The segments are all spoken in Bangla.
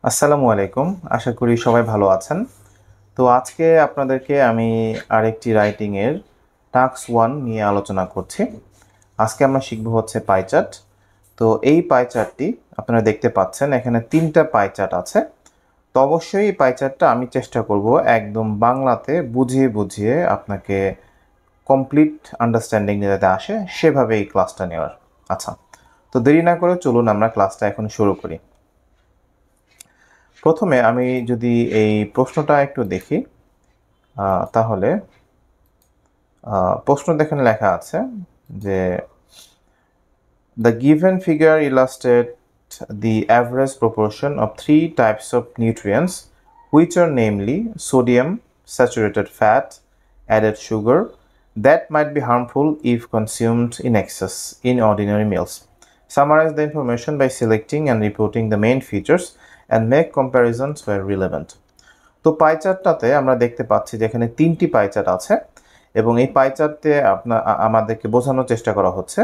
আসসালামু আলাইকুম। আশা করি সবাই ভালো আছেন। তো আজকে আপনাদেরকে আমি আরেকটি রাইটিংয়ের টাস্ক 1 নিয়ে আলোচনা করছি। আজকে আমরা শিখব হচ্ছে পাই চার্ট। তো এই পাই চার্টটি আপনারা দেখতে পাচ্ছেন এখানে 3টা পাই চার্ট আছে। তো অবশ্যই এই পাই চার্টটা আমি চেষ্টা করব একদম বাংলাতে বুঝিয়ে বুঝিয়ে আপনাকে কমপ্লিট আন্ডারস্ট্যান্ডিং যাতে আসে সেভাবে এই ক্লাসটা নেওয়ার। আচ্ছা, তো দেরি না করে চলুন আমরা ক্লাসটা এখন শুরু করি। প্রথমে আমি যদি এই প্রশ্নটা একটু দেখি তাহলে প্রশ্ন এখানে লেখা আছে যে the given figure illustrates the average proportion of three types of nutrients which are namely sodium, saturated fat, added sugar that might be harmful if consumed in excess in ordinary meals. Summarize the information by selecting and reporting the main features and make comparisons where relevant. তো পাই চার্টটাতে আমরা দেখতে পাচ্ছি যে এখানে 3টি পাই চার্ট আছে এবং এই পাই চার্টে আমাদেরকে বোঝানোর চেষ্টা করা হচ্ছে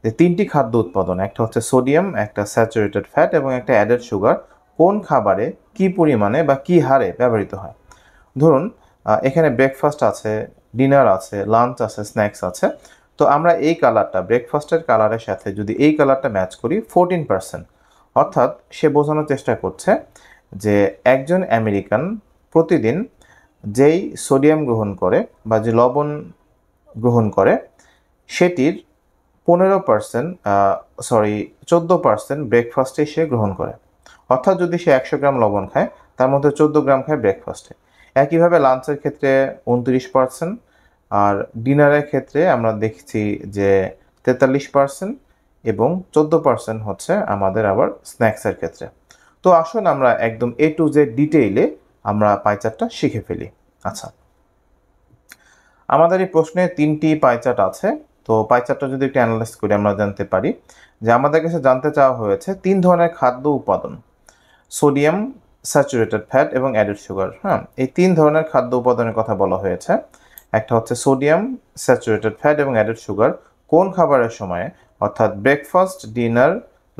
যে 3টি খাদ্য উৎপাদন, একটা হচ্ছে সোডিয়াম, একটা স্যাচুরেটেড ফ্যাট এবং একটা অ্যাডেড সুগার কোন খাবারে কি পরিমাণে বা কি হারে ব্যবহৃত হয়। ধরুন এখানে ব্রেকফাস্ট আছে, ডিনার আছে, লাঞ্চ আছে, স্ন্যাক্স আছে। তো আমরা এই কালারটা ব্রেকফাস্টের কালারের সাথে যদি এই কালারটা ম্যাচ করি 14%, অর্থাৎ সে বোঝানোর চেষ্টা করছে যে একজন আমেরিকান প্রতিদিন যেই সোডিয়াম গ্রহণ করে বা যে লবণ গ্রহণ করে সেটির 14% ব্রেকফাস্টে সে গ্রহণ করে। অর্থাৎ যদি সে 100 গ্রাম লবণ খায় তার মধ্যে 14 গ্রাম খায় ব্রেকফাস্টে। একইভাবে লাঞ্চের ক্ষেত্রে 29%, আর ডিনারের ক্ষেত্রে আমরা দেখছি যে 43% এবং 14% হচ্ছে আমাদের আবার স্ন্যাক্সের ক্ষেত্রে। তো আসুন আমরা একদম A to Z ডিটেইলে আমরা পাই চার্টটা শিখে ফেলি। আচ্ছা, আমাদের এই প্রশ্নে 3টি পাই চার্ট আছে। তো পাই চার্টটা যদি একটু অ্যানালাইজ করি আমরা জানতে পারি যে আমাদের কাছে জানতে চাওয়া হয়েছে 3 ধরনের খাদ্য উপাদান, সোডিয়াম, স্যাচুরেটেড ফ্যাট এবং অ্যাডেড সুগার। হ্যাঁ, এই 3 ধরনের খাদ্য উপাদানের কথা বলা হয়েছে। একটা হচ্ছে সোডিয়াম, স্যাচুরেটেড ফ্যাট এবং অ্যাডেড সুগার কোন খাবারের সময়, অর্থাৎ ব্রেকফাস্ট, ডিনার,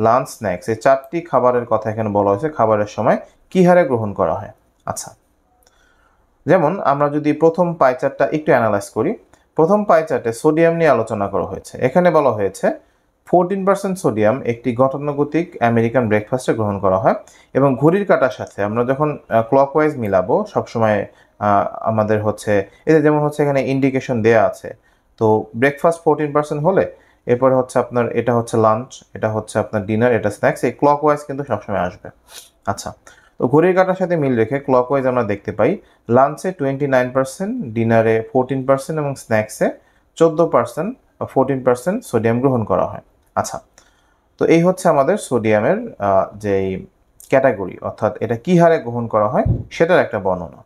লাঞ্চ, স্ন্যাক্স, এই 4টি খাবারের কথা এখানে বলা হয়েছে খাবারের সময় কী হারে গ্রহণ করা হয়। আচ্ছা, যেমন আমরা যদি প্রথম পাই চার্টটা একটু অ্যানালাইজ করি, প্রথম পাই চার্টে সোডিয়াম নিয়ে আলোচনা করা হয়েছে। এখানে বলা হয়েছে 14% সোডিয়াম একটি গতানুগতিক আমেরিকান ব্রেকফাস্টে গ্রহণ করা হয় এবং ঘড়ির কাঁটার সাথে আমরা যখন ক্লকওয়াইজ মিলাবো সবসময় আমাদের হচ্ছে এতে যেমন হচ্ছে এখানে ইন্ডিকেশন দেয়া আছে। তো ব্রেকফাস্ট 14% হলে এরপরে হচ্ছে আপনার এটা হচ্ছে লাঞ্চ, এটা হচ্ছে আপনার ডিনার, এটা স্ন্যাক্স, এই ক্লকওয়াইজ কিন্তু সবসময় আসবে। আচ্ছা, তো ঘড়ির কাঁটার সাথে মিল রেখে ক্লকওয়াইজ আমরা দেখতে পাই লাঞ্চে 29%, ডিনারে 14% এবং স্ন্যাক্সে 14% বা 14% সোডিয়াম গ্রহণ করা হয়। আচ্ছা, তো এই হচ্ছে আমাদের সোডিয়ামের যেই ক্যাটাগরি, অর্থাৎ এটা কী হারে গ্রহণ করা হয় সেটার একটা বর্ণনা।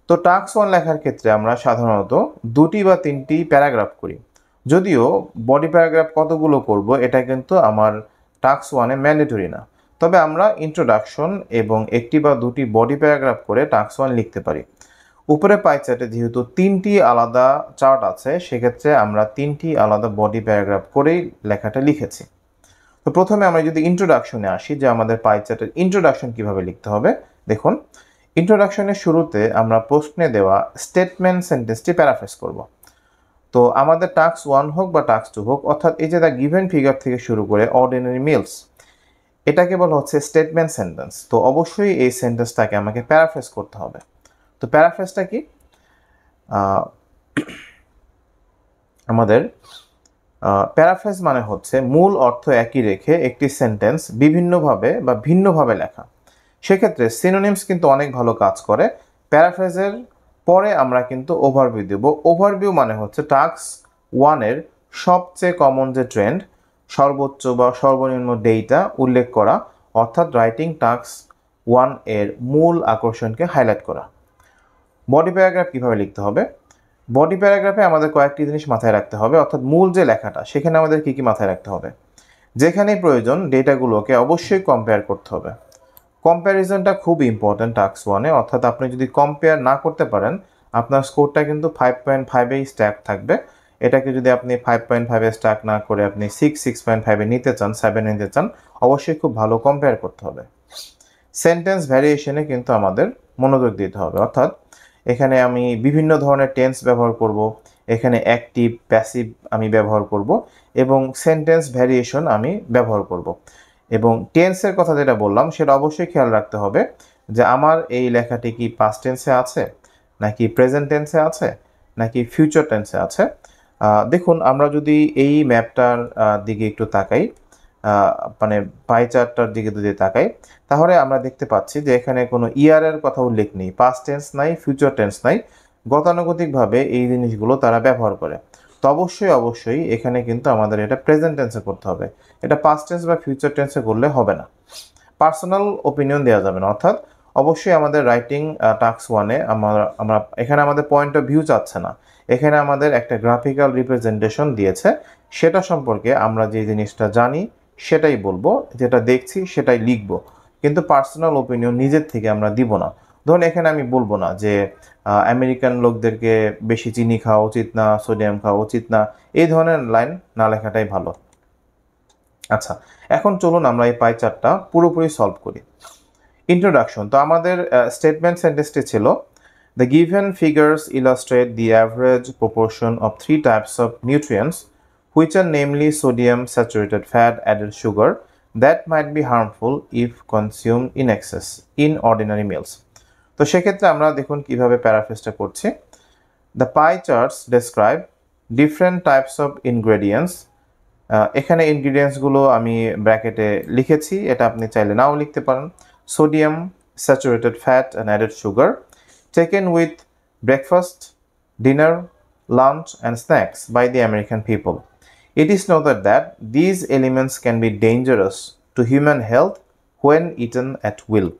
তো টাস্ক 1 লেখার ক্ষেত্রে আমরা সাধারণত 2টি বা 3টি প্যারাগ্রাফ করি, যদিও বডি প্যারাগ্রাফ কতগুলো করব এটা কিন্তু আমার টাস্ক 1-এ ম্যান্ডেটরি না। তবে আমরা ইন্ট্রোডাকশন এবং 1টি বা 2টি বডি প্যারাগ্রাফ করে টাস্ক 1 লিখতে পারি। উপরে পাই চার্টে যেহেতু 3টি আলাদা চার্ট আছে সেক্ষেত্রে আমরা 3টি আলাদা বডি প্যারাগ্রাফ করেই লেখাটা লিখেছি। তো প্রথমে আমরা যদি ইন্ট্রোডাকশনে আসি যে আমাদের পাই চার্টের ইন্ট্রোডাকশন কীভাবে লিখতে হবে, দেখুন ইন্ট্রোডাকশনের শুরুতে আমরা প্রশ্নে দেওয়া স্টেটমেন্ট সেন্টেন্সটি প্যারাফ্রেজ করব। তো আমাদের টাস্ক 1 হোক বা টাস্ক 2 হোক, অর্থাৎ এই যে দ্য গিভেন ফিগার থেকে শুরু করে অর্ডিনারি মিলস, এটাকে বলা হচ্ছে স্টেটমেন্ট সেন্টেন্স। তো অবশ্যই এই সেন্টেন্সটাকে আমাকে প্যারাফ্রেজ করতে হবে। তো প্যারাফ্রেজটা কি, আমাদের প্যারাফ্রেজ মানে হচ্ছে মূল অর্থ একই রেখে একটি সেন্টেন্স বিভিন্নভাবে বা ভিন্নভাবে লেখা। সেক্ষেত্রে সিনোনিমস কিন্তু অনেক ভালো কাজ করে। প্যারাফ্রেজের পরে আমরা কিন্তু ওভারভিউ দেব। ওভারভিউ মানে হচ্ছে টাস্ক 1-এর সবচেয়ে কমন যে ট্রেন্ড, সর্বোচ্চ বা সর্বনিম্ন ডেটা উল্লেখ করা, অর্থাৎ রাইটিং টাস্ক 1-এর মূল আকর্ষণকে হাইলাইট করা। বডি প্যারাগ্রাফ কীভাবে লিখতে হবে, বডি প্যারাগ্রাফে আমাদের কয়েকটি জিনিস মাথায় রাখতে হবে, অর্থাৎ মূল যে লেখাটা সেখানে আমাদের কী কী মাথায় রাখতে হবে। যেখানেই প্রয়োজন ডেটাগুলোকে অবশ্যই কম্পেয়ার করতে হবে। কম্প্যারিজনটা খুব ইম্পর্ট্যান্ট টাস্ক 1-এ, অর্থাৎ আপনি যদি কম্পেয়ার না করতে পারেন আপনার স্কোরটা কিন্তু 5.5-এই স্ট্যাক থাকবে। এটাকে যদি আপনি 5.5-এ স্ট্যাক না করে আপনি 6.5-এ নিতে চান, 7 নিতে চান, অবশ্যই খুব ভালো কম্পেয়ার করতে হবে। সেন্টেন্স ভ্যারিয়েশনে কিন্তু আমাদের মনোযোগ দিতে হবে, অর্থাৎ এখানে আমি বিভিন্ন ধরনের টেন্স ব্যবহার করব, এখানে অ্যাক্টিভ প্যাসিভ আমি ব্যবহার করব এবং সেন্টেন্স ভ্যারিয়েশন আমি ব্যবহার করব। এবং টেন্সের কথা যেটা বললাম সেটা অবশ্যই খেয়াল রাখতে হবে যে আমার এই লেখাটি কি পাস্ট টেন্সে আছে, নাকি প্রেজেন্ট টেন্সে আছে, নাকি ফিউচার টেন্সে আছে। দেখুন আমরা যদি এই ম্যাপটার দিকে একটু তাকাই, মানে পাই চার্টটার দিকে যদি তাকাই, তাহলে আমরা দেখতে পাচ্ছি যে এখানে কোনো ইয়ারের কথা উল্লেখ নেই, পাস্ট টেন্স নাই, ফিউচার টেন্স নাই, গতানুগতিকভাবে এই জিনিসগুলো তারা ব্যবহার করে। তো অবশ্যই এখানে কিন্তু আমাদের এটা প্রেজেন্ট টেন্সে করতে হবে, এটা পাস্ট টেন্স বা ফিউচার টেন্সে করলে হবে না। পার্সোনাল ওপিনিয়ন দেওয়া যাবে না, অর্থাৎ অবশ্যই আমাদের রাইটিং টাস্ক 1-এ আমরা এখানে আমাদের পয়েন্ট অফ ভিউ চাচ্ছে না, এখানে আমাদের একটা গ্রাফিক্যাল রিপ্রেজেন্টেশন দিয়েছে, সেটা সম্পর্কে আমরা যে জিনিসটা জানি সেটাই বলবো, যেটা দেখছি সেটাই লিখব, কিন্তু পার্সোনাল ওপিনিয়ন নিজের থেকে আমরা দিব না। ধরুন এখানে আমি বলবো না যে আমেরিকান লোকদেরকে বেশি চিনি খাওয়া উচিত না, সোডিয়াম খাওয়া উচিত না, এই ধরনের লাইন না লেখাটাই ভালো। আচ্ছা, এখন চলুন আমরা এই পাই চার্টটা পুরোপুরি সলভ করি। ইন্ট্রোডাকশন, তো আমাদের স্টেটমেন্ট সেন্টেন্সটি ছিল the given figures illustrate the average proportion of 3 types of nutrients which are namely sodium, saturated fat, added sugar that might be harmful if consumed in excess in ordinary meals. তো সেক্ষেত্রে আমরা দেখুন কিভাবে প্যারাফ্রেজটা করছি। The pie charts describe different types of ingredients. এখানে ইনগ্রিডিয়েন্টসগুলো আমি ব্র্যাকেটে লিখেছি, এটা আপনি চাইলে নাও লিখতে পারেন। Sodium, saturated fat and added sugar taken with breakfast, dinner, lunch and snacks by the American people. It is noted that these elements can be dangerous to human health when eaten at will.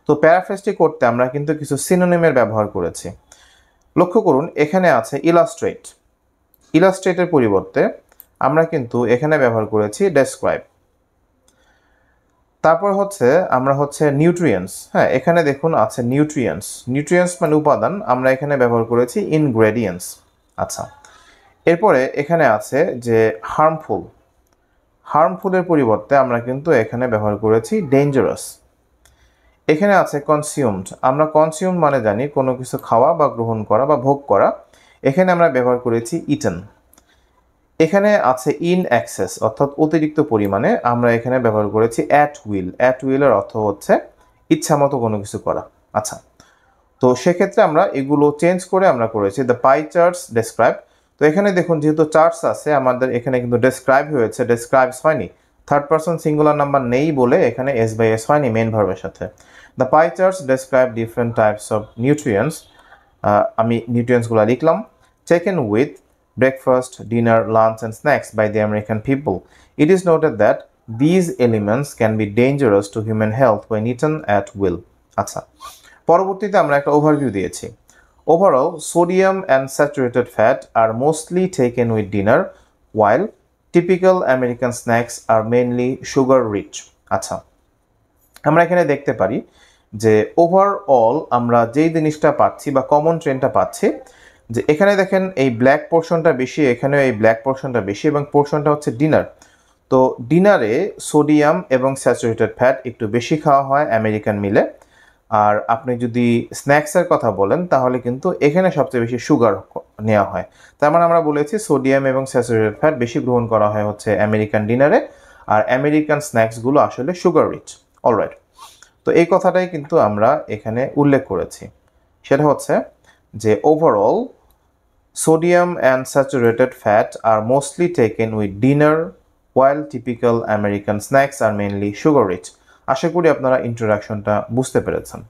তো প্যারাফ্রেজটি করতে আমরা কিন্তু কিছু সিনোনিমের ব্যবহার করেছি। লক্ষ্য করুন এখানে আছে ইলাস্ট্রেট, ইলাস্ট্রেটের পরিবর্তে আমরা কিন্তু এখানে ব্যবহার করেছি ডেসক্রাইব। তারপর আমরা নিউট্রিয়েন্টস, হ্যাঁ এখানে দেখুন আছে নিউট্রিয়েন্টস, নিউট্রিয়েন্টস মানে উপাদান, আমরা এখানে ব্যবহার করেছি ইনগ্রেডিয়েন্টস। আচ্ছা, এরপরে এখানে আছে যে হার্মফুল, হার্মফুলের পরিবর্তে আমরা কিন্তু এখানে ব্যবহার করেছি ডেঞ্জারাস। এখানে আছে কনজিউমড, আমরা কনজিউমড মানে জানি কোনো কিছু খাওয়া বা গ্রহণ করা বা ভোগ করা, এখানে আমরা ব্যবহার করেছি ইটেন। এখানে আছে ইন এক্সেস অর্থাৎ অতিরিক্ত পরিমাণে, আমরা এখানে ব্যবহার করেছি অ্যাট উইল, অ্যাট উইলের অর্থ হচ্ছে ইচ্ছা মতো কোনো কিছু করা। আচ্ছা, তো সেক্ষেত্রে আমরা এগুলো চেঞ্জ করে আমরা করেছি দ্য পাই চার্টস ডেসক্রাইব। তো এখানে দেখুন যেহেতু চার্টস আছে আমাদের এখানে কিন্তু ডেসক্রাইব হয়েছে, ডেসক্রাইবস হয়নি, থার্ড পারসন সিঙ্গুলার নাম্বার নেই বলে এখানে এস বাই এস হয়নি মেন ভার্বের সাথে। The pi charts describe different types of nutrients, আমি নিউট্রিয়েন্টসগুলো লিখলাম, taken with breakfast, dinner, lunch and snacks by the American people. It is noted that these elements can be dangerous to human health when eaten at will. আচ্ছা, পরবর্তীতে আমরা একটা ওভারভিউ দিয়েছি। Overall, sodium and saturated fat are mostly taken with dinner, while typical American snacks are mainly sugar rich. আচ্ছা, আমরা এখানে দেখতে পারি যে ওভারঅল আমরা যেই জিনিসটা পাচ্ছি বা কমন ট্রেন্ডটা পাচ্ছি, যে এখানে দেখেন এই ব্ল্যাক পোর্শনটা বেশি, এখানেও এই ব্ল্যাক পোর্শনটা বেশি এবং পোর্শনটা হচ্ছে ডিনার। তো ডিনারে সোডিয়াম এবং স্যাচুরেটেড ফ্যাট একটু বেশি খাওয়া হয় আমেরিকান মিলে। আর আপনি যদি স্ন্যাক্সের কথা বলেন তাহলে কিন্তু এখানে সবচেয়ে বেশি সুগার নেওয়া হয়। তার মানে আমরা বলেছি সোডিয়াম এবং স্যাচুরেটেড ফ্যাট বেশি গ্রহণ করা হয় হচ্ছে আমেরিকান ডিনারে, আর আমেরিকান স্ন্যাক্সগুলো আসলে সুগার রিচ। অলরাইট, তো এই কথাটাই কিন্তু আমরা এখানে উল্লেখ করেছি, সেটা হচ্ছে যে overall sodium and saturated fat are mostly taken with dinner, while typical American snacks are mainly sugar rich. আশা করি আপনারা ইন্ট্রোডাকশনটা বুঝতে পেরেছেন।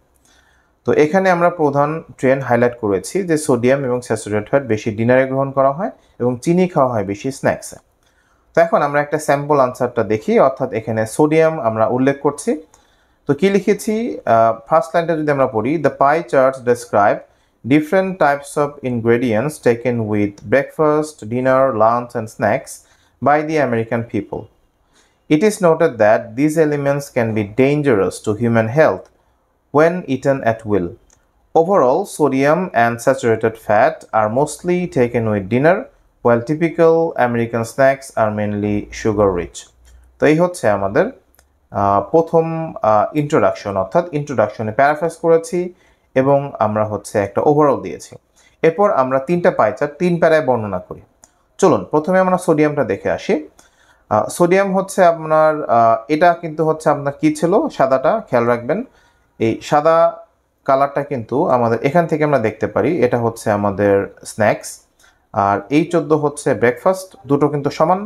তো এখানে আমরা প্রধান ট্রেন্ড হাইলাইট করেছি যে সোডিয়াম এবং স্যাচুরেটেড ফ্যাট বেশি ডিনারে গ্রহণ করা হয় এবং চিনি খাওয়া হয় বেশি স্ন্যাক্সে। তো এখন আমরা একটা স্যাম্পল আনসারটা দেখি, অর্থাৎ এখানে সোডিয়াম আমরা উল্লেখ করছি। তো কি লিখেছি, ফার্স্ট লাইনটা যদি আমরা পড়ি, the pi charts describe different types of ingredients taken with breakfast, dinner, lunch and snacks by the American people. It is noted that these elements can be dangerous to human health when eaten at will. Overall, sodium and saturated fat are mostly taken with dinner, while typical American snacks are mainly sugar rich. তো এই হচ্ছে আমাদের প্রথম ইন্ট্রোডাকশন অর্থাৎ ইন্ট্রোডাকশনে প্যারাফ্রেজ করেছি এবং আমরা হচ্ছে একটা ওভারঅল দিয়েছি। এরপর আমরা 3টা পাই চার্ট 3 প্যারায় বর্ণনা করি। চলুন প্রথমে আমরা সোডিয়ামটা দেখে আসি। সোডিয়াম হচ্ছে আপনার এটা কিন্তু হচ্ছে আপনার কি ছিল, সাদাটা খেয়াল রাখবেন। এই সাদা কালারটা কিন্তু আমাদের এখান থেকে আমরা দেখতে পারি, এটা হচ্ছে আমাদের স্ন্যাক্স, আর এই 14 হচ্ছে ব্রেকফাস্ট, দুটো কিন্তু সমান।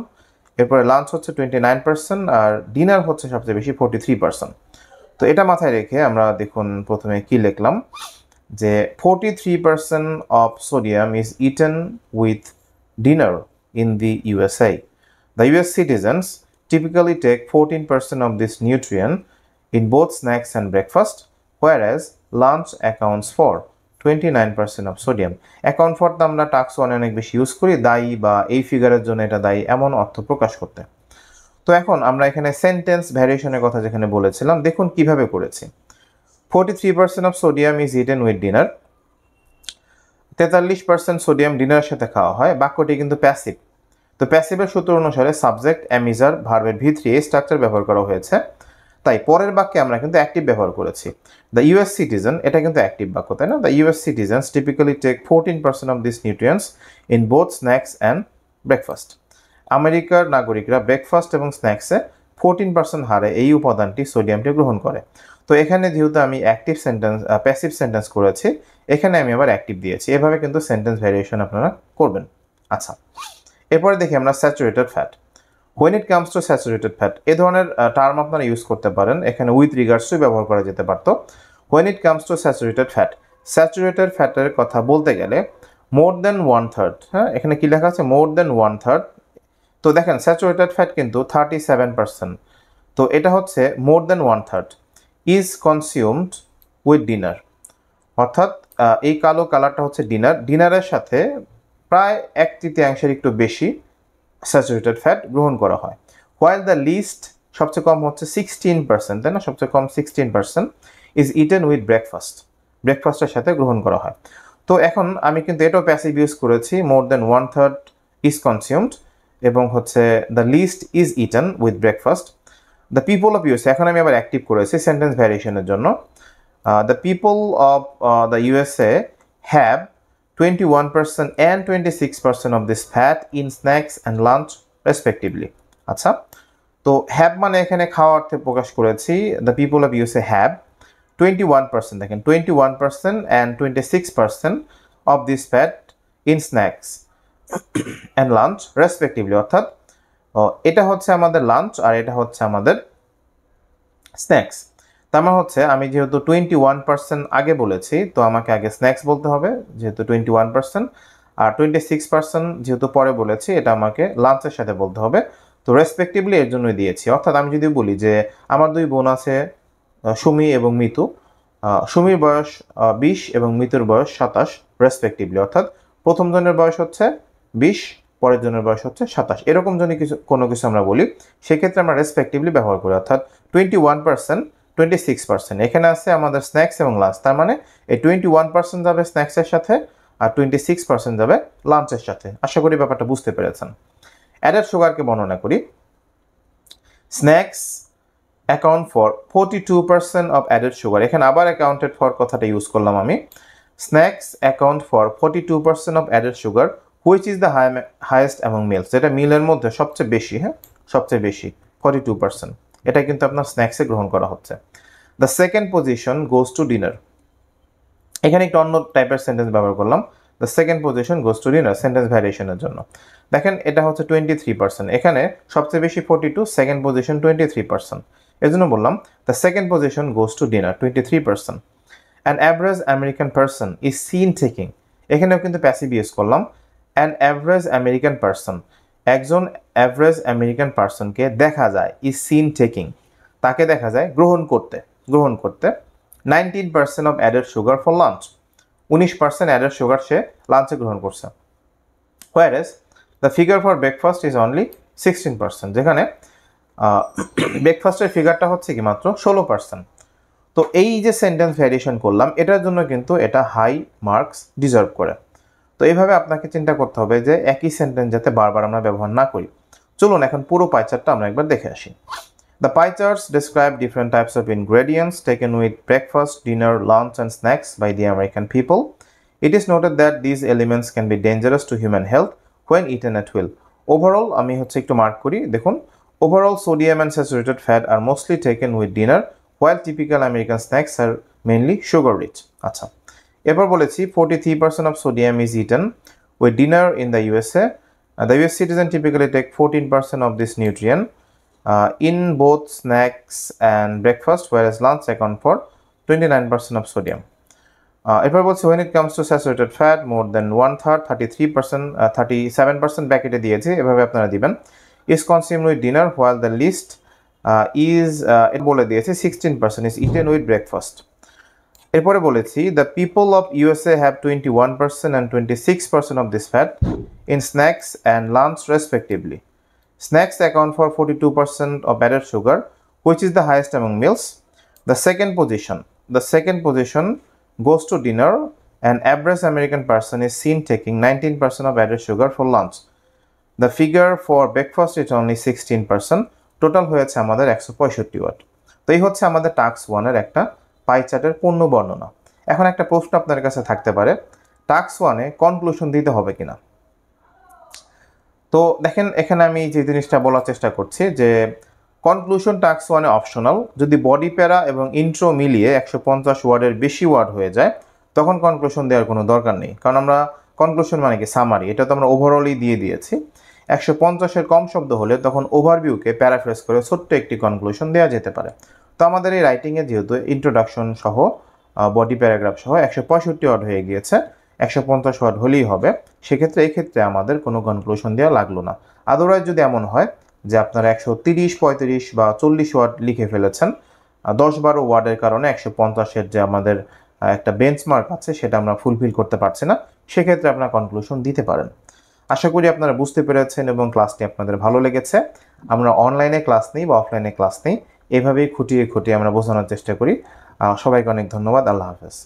এরপরে লাঞ্চ হচ্ছে 29% আর ডিনার হচ্ছে সবচেয়ে বেশি 43%। তো এটা মাথায় রেখে আমরা দেখুন প্রথমে কি লিখলাম, যে 43% of sodium is eaten with dinner in the USA. The US citizens typically take 14% of this nutrient in both snacks and breakfast, whereas lunch accounts for 29% of sodium. Account for তো আমরা টাক্স ওয়ানে অনেক বেশি ইউজ করি, দায়ী বা এই ফিগারের জন্য এটা দায়ী এমন অর্থ প্রকাশ করতে। তো এখন আমরা এখানে সেন্টেন্স ভ্যারিয়েশনের কথা যেখানে বলেছিলাম, দেখুন কিভাবে করেছি। 43% of sodium is eaten with dinner. 43% sodium ডিনারের সাথে খাওয়া হয়। বাক্যটি কিন্তু প্যাসিভ। তো প্যাসিভের সূত্র অনুসারে সাবজেক্ট অ্যামিজার ভার্বের V3 স্ট্রাকচার ব্যবহার করা হয়েছে, তাই পরের বাক্যে আমরা কিন্তু অ্যাক্টিভ ব্যবহার করেছি। দ্য US সিটিজেন, এটা কিন্তু অ্যাক্টিভ বাক্য, তাই না? The US citizens typically take 14% of this nutrients in both snacks and breakfast. আমেরিকার নাগরিকরা ব্রেকফাস্ট এবং স্ন্যাক্সে 14% হারে এই উপাদানটি সোডিয়ামটি গ্রহণ করে। তো এখানে যেহেতু আমি অ্যাক্টিভ সেন্টেন্স প্যাসিভ সেন্টেন্স করেছি, এখানে আমি আবার অ্যাক্টিভ দিয়েছি। এভাবে কিন্তু সেন্টেন্স ভ্যারিয়েশন আপনারা করবেন। আচ্ছা, এরপরে দেখি আমরা saturated fat. When it comes to saturated fat, এ ধরনের টার্ম আপনারা ইউজ করতে পারেন, এখানে উইথ রিগার্ডসই ব্যবহার করা যেতে পারত। When it comes to saturated fat, saturated ফ্যাটের কথা বলতে গেলে মোর দেন 1/3, হ্যাঁ এখানে কি লেখা আছে, মোর দেন 1/3। তো দেখেন স্যাচুরেটেড ফ্যাট কিন্তু 37%, তো এটা হচ্ছে মোর দেন 1/3 ইজ কনজিউমড উইথ ডিনার, অর্থাৎ এই কালো কালারটা হচ্ছে ডিনারের সাথে প্রায় 1/3 একটু বেশি স্যাচুরেটেড ফ্যাট গ্রহণ করা হয়। হোয়াইল দ্য লিস্ট, সবচেয়ে কম হচ্ছে 16%, তাই না, সবচেয়ে কম 16% ইজ ইটেন উইথ ব্রেকফাস্টের সাথে গ্রহণ করা হয়। তো এখন আমি কিন্তু এটাও প্যাসিভ ইউজ করেছি, মোর দেন 1/3 ইজ কনজিউমড, এবং হচ্ছে the list is eaten with breakfast. The people of USA, এখন আমি আবার অ্যাক্টিভ করেছি সেন্টেন্স ভ্যারিয়েশনের জন্য। The people of the USA have 21% and 26% of this fat in snacks and lunch respectively. আচ্ছা, তো হ্যাভ মানে এখানে খাওয়া অর্থে প্রকাশ করেছি। The people of USA have 21%, দেখেন 21% and 26% of this fat in snacks and lunch respectively, অর্থাৎ এটা হচ্ছে আমাদের লাঞ্চ আর এটা হচ্ছে আমাদের স্ন্যাক্স। তার মানে হচ্ছে আমি যেহেতু 21% আগে বলেছি, তো আমাকে আগে স্ন্যাক্স বলতে হবে যেহেতু 21%, আর 26% যেহেতু পরে বলেছি, এটা আমাকে লাঞ্চের সাথে বলতে হবে। তো রেসপেক্টিভলি এর জন্যই দিয়েছি। অর্থাৎ আমি যদি বলি যে আমার 2 বোন আছে, সুমি এবং মিতু, সুমির বয়স 20 এবং মিতুর বয়স 27 রেসপেক্টিভলি, অর্থাৎ প্রথম জনের বয়স হচ্ছে 20, পরের জনের বয়স হচ্ছে 27, এরকম যদি কোনো কিছু আমরা বলি সেক্ষেত্রে আমরা রেসপেক্টিভলি ব্যবহার করি। অর্থাৎ 21%, 26%, এখানে আছে আমাদের স্ন্যাক্স এবং লাঞ্চ, তার মানে এই 21% যাবে স্ন্যাক্সের সাথে আর 26% যাবে লাঞ্চের সাথে। আশা করি ব্যাপারটা বুঝতে পেরেছেন। অ্যাডেড সুগারকে বর্ণনা করি। Snacks account for 42% of added sugar, এখানে আবার অ্যাকাউন্টেড ফর কথাটা ইউজ করলাম আমি। Snacks account for 42% of added sugar which is the highest among meals, যেটা মিলের মধ্যে সবচেয়ে বেশি, হ্যাঁ সবচেয়ে বেশি 42%, এটা কিন্তু আপনার স্ন্যাক্সে গ্রহণ করা হচ্ছে। The second position goes to dinner, এখানে একটু অন্য টাইপের সেন্টেন্স ব্যবহার করলাম। The second position goes to dinner sentence ভ্যারিয়েশনের জন্য। দেখেন এটা হচ্ছে 23%, এখানে সবচেয়ে বেশি 42, সেকেন্ড পজিশন 23%, এর জন্য বললাম the second position goes to dinner 23%। An average American person is seen taking, এখানেও কিন্তু প্যাসিভ ইউজ করলাম। অ্যান অ্যাভারেজ আমেরিকান পার্সন, একজন অ্যাভারেজ আমেরিকান পার্সনকে দেখা যায়, ইজ সিন টেকিং, তাকে দেখা যায় গ্রহণ করতে 19% of added sugar for lunch, 19% added sugar সে লাঞ্চে গ্রহণ করছে। Whereas the figure for breakfast is only 16%, যেখানে ব্রেকফাস্টের ফিগারটা হচ্ছে কি মাত্র 16%। তো এই যে সেন্টেন্স ভ্যারিয়েশন করলাম, এটার জন্য কিন্তু এটা হাই মার্কস ডিজার্ভ করে। তো এইভাবে আপনাকে চিন্তা করতে হবে যে একই সেন্টেন্স যাতে বারবার আমরা ব্যবহার না করি। চলুন এখন পুরো পাই চার্টটা আমরা একবার দেখে আসি। The pie charts describe different types of ingredients taken with breakfast, dinner, lunch, and snacks by the American people. It is noted that these elements can be dangerous to human health when eaten at will. Overall, আমি হচ্ছে একটু মার্ক করি দেখুন, overall sodium and saturated fat are mostly taken with dinner, while typical American snacks are mainly sugar rich. আচ্ছা, এরপর বলেছি 43% of sodium is eaten with dinner in the USA. The US citizen typically take 14% of this nutrient in both snacks and breakfast, whereas lunch account for 29% of sodium. এরপর বলছি when it comes to saturated fat, more than 1/3, 33%, 37% ব্র্যাকেটে দিয়েছে, এভাবে আপনারা দিবেন, is consumed with dinner, while the least এটা বলে দিয়েছে 16% is eaten with breakfast. এরপরে বলেছি the people of USA have 21% and 26% of this fat in snacks and lunch respectively. Snacks account for 42% of added sugar, which is the highest among meals. The second position goes to dinner. An average American person is seen taking 19% of added sugar for lunch. The figure for breakfast is only 16%. Total হয়েছে আমাদের 165 ওয়াট। তো এই হচ্ছে আমাদের টাস্ক 1 এর একটা পাই চার্টের পূর্ণ বর্ণনা। এখন একটা প্রশ্ন আপনার কাছে থাকতে পারে, টাস্ক 1 এ কনক্লুশন দিতে হবে কিনা। তো দেখেন এখানে আমি যে জিনিসটা বলার চেষ্টা করছি যে কনক্লুশন টাস্ক 1 এ অপশনাল, যদি বডি প্যারা এবং ইন্ট্রো মিলিয়ে 150 ওয়ার্ডের বেশি ওয়ার্ড হয়ে যায় তখন কনক্লুশন দেওয়ার কোনো দরকার নেই, কারণ আমরা কনক্লুশন মানে কি সামারি, এটা তো আমরা ওভারঅলই দিয়ে দিয়েছি। 150-এর কম শব্দ হলে তখন ওভারভিউকে প্যারাফ্রেজ করে ছোট্ট একটি কনক্লুশন দেওয়া যেতে পারে। তো আমাদের এই রাইটিংয়ে যেহেতু ইন্ট্রোডাকশন সহ বডি প্যারাগ্রাফ সহ 165 ওয়ার্ড হয়ে গিয়েছে, 150 ওয়ার্ড হলেই হবে, সেক্ষেত্রে এই ক্ষেত্রে আমাদের কোনো কনক্লুশন দেওয়া লাগলো না। আদারওয়াইজ যদি এমন হয় যে আপনারা 130, 35 বা 40 ওয়ার্ড লিখে ফেলেছেন, 10-12 ওয়ার্ডের কারণে 150-এর যে আমাদের একটা বেঞ্চমার্ক আছে সেটা আমরা ফুলফিল করতে পারছি না, সেক্ষেত্রে আপনারা কনক্লুশন দিতে পারেন। আশা করি আপনারা বুঝতে পেরেছেন এবং ক্লাসটি আপনাদের ভালো লেগেছে। আমরা অনলাইনে ক্লাস নিই বা অফলাইনে ক্লাস নিই, এভাবেই খুঁটিয়ে আমরা বোঝানোর চেষ্টা করি। সবাইকে অনেক ধন্যবাদ। আল্লাহ হাফেজ।